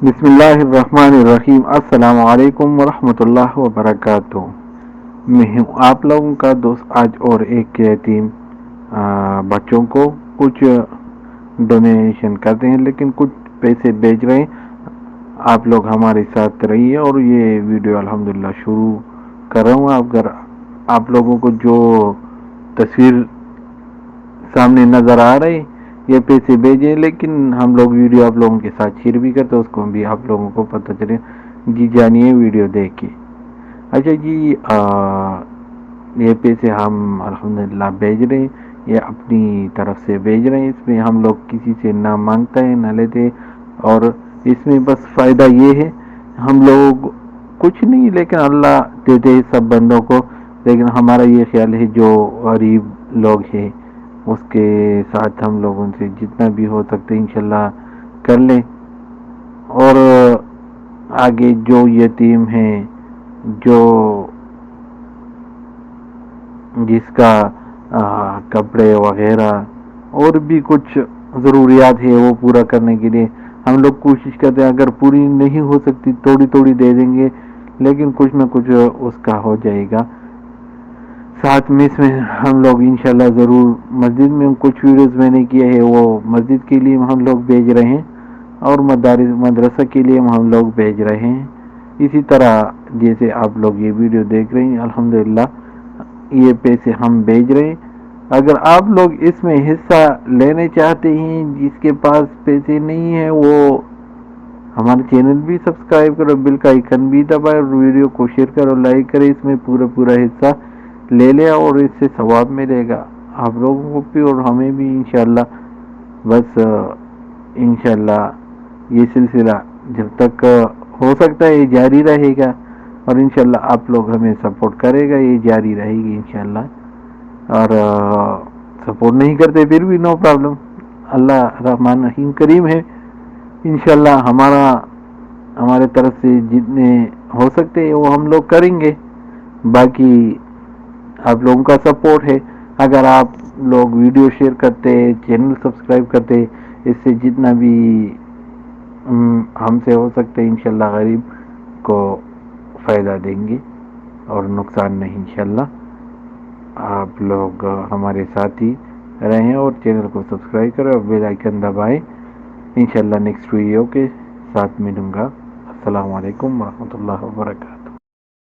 بسم اللہ الرحمن الرحیم۔ السلام علیکم ورحمۃ اللہ وبرکاتہ۔ میں ہوں آپ لوگوں کا دوست آج اور ایک یتیم بچوں کو کچھ ڈونیشن کرتے ہیں، لیکن کچھ پیسے بھیج رہے ہیں۔ آپ لوگ ہمارے ساتھ رہیے اور یہ ویڈیو الحمدللہ شروع کر رہا ہوں۔ اگر آپ لوگوں کو جو تصویر سامنے نظر آ رہی یہ پیسے بھیجیں، لیکن ہم لوگ ویڈیو آپ لوگوں کے ساتھ شیئر بھی کرتے، اس کو بھی آپ لوگوں کو پتہ چلے۔ جی جانیے ویڈیو دیکھ کے۔ اچھا جی، یہ پیسے ہم الحمدللہ بھیج رہے ہیں، یہ اپنی طرف سے بھیج رہے ہیں۔ اس میں ہم لوگ کسی سے نہ مانگتا ہے نہ لیتے، اور اس میں بس فائدہ یہ ہے ہم لوگ کچھ نہیں، لیکن اللہ دیتے ہیں سب بندوں کو۔ لیکن ہمارا یہ خیال ہے جو غریب لوگ ہیں اس کے ساتھ ہم لوگوں سے جتنا بھی ہو سکتے انشاءاللہ کر لیں، اور آگے جو یتیم ہیں، جو جس کا کپڑے وغیرہ اور بھی کچھ ضروریات ہے وہ پورا کرنے کے لیے ہم لوگ کوشش کرتے ہیں۔ اگر پوری نہیں ہو سکتی تھوڑی تھوڑی دے دیں گے، لیکن کچھ نہ کچھ اس کا ہو جائے گا۔ ساتھ میں اس میں ہم لوگ انشاءاللہ ضرور مسجد میں کچھ ویڈیوز میں نے کیے ہیں، وہ مسجد کے لیے ہم لوگ بھیج رہے ہیں، اور مدرسہ کے لیے ہم لوگ بھیج رہے ہیں۔ اسی طرح جیسے آپ لوگ یہ ویڈیو دیکھ رہے ہیں الحمدللہ یہ پیسے ہم بھیج رہے ہیں۔ اگر آپ لوگ اس میں حصہ لینے چاہتے ہیں، جس کے پاس پیسے نہیں ہیں وہ ہمارے چینل بھی سبسکرائب کرو، بیل کا آئیکن بھی دبائے، اور ویڈیو کو شیئر کرو، لائک کرے، اس میں پورا حصہ لے لے اور اس سے ثواب ملے گا آپ لوگوں کو بھی اور ہمیں بھی انشاءاللہ۔ بس انشاءاللہ یہ سلسلہ جب تک ہو سکتا ہے یہ جاری رہے گا، اور انشاءاللہ آپ لوگ ہمیں سپورٹ کرے گا، یہ جاری رہے گی انشاءاللہ۔ اور سپورٹ نہیں کرتے پھر بھی نو پرابلم، اللہ رحمان رحیم کریم ہے۔ انشاءاللہ ہمارے طرف سے جتنے ہو سکتے ہیں وہ ہم لوگ کریں گے، باقی آپ لوگوں کا سپورٹ ہے۔ اگر آپ لوگ ویڈیو شیئر کرتے، چینل سبسکرائب کرتے، اس سے جتنا بھی ہم سے ہو سکتے انشاءاللہ غریب کو فائدہ دیں گے اور نقصان نہیں انشاءاللہ۔ آپ لوگ ہمارے ساتھ ہی رہیں اور چینل کو سبسکرائب کریں اور بیل آئیکن دبائیں۔ انشاءاللہ نیکسٹ ویڈیو کے ساتھ ملوں گا۔ السلام علیکم ورحمۃ اللہ وبرکاتہ۔